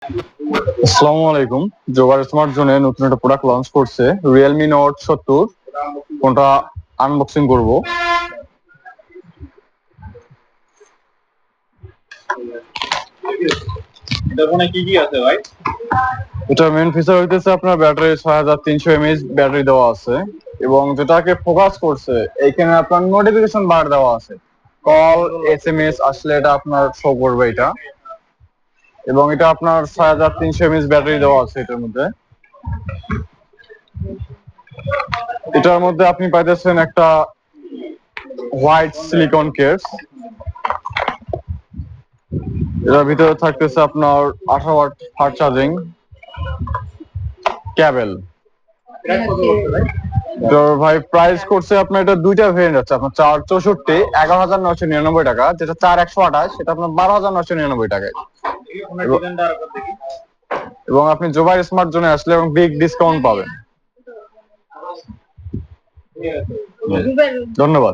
আসসালামু আলাইকুম। জোগাড় স্মার্ট জোনে নতুন একটা প্রোডাক্ট লঞ্চ করছে, রিয়েলমি নোট 70। কোনটা আনবক্সিং করব। এটা ফোনে কি কি আছে ভাই? এটা মেইন ফিচার হইতেছে আপনার ব্যাটারি 6300 এমএএইচ ব্যাটারি দেওয়া আছে, এবং যেটাকে ফোকাস করছে এইখানে আপনার নোটিফিকেশন বার দেওয়া আছে। কল, এসএমএস আসলে এটা আপনার শো করবে এটা। এবং এটা আপনার 6300 এমএএইচ ব্যাটারি দেওয়া আছে এটার মধ্যে। এটার মধ্যে আপনি পাইতেছেন একটা হোয়াইট সিলিকন কেস। এটার ভিতরে থাকতেছে আপনার 18 ওয়াট ফাস্ট চার্জিং কেবল। তো ভাই প্রাইস করছে আপনার, এটা দুইটা ভেরিয়েন্ট আছে আপনার 464 11,999 টাকা, যেটা 4128 সেটা আপনার 12,999 টাকায়। এবং আপনি জোবাই স্মার্ট জোনে আসলে এবং বিগ ডিসকাউন্ট পাবেন। ধন্যবাদ।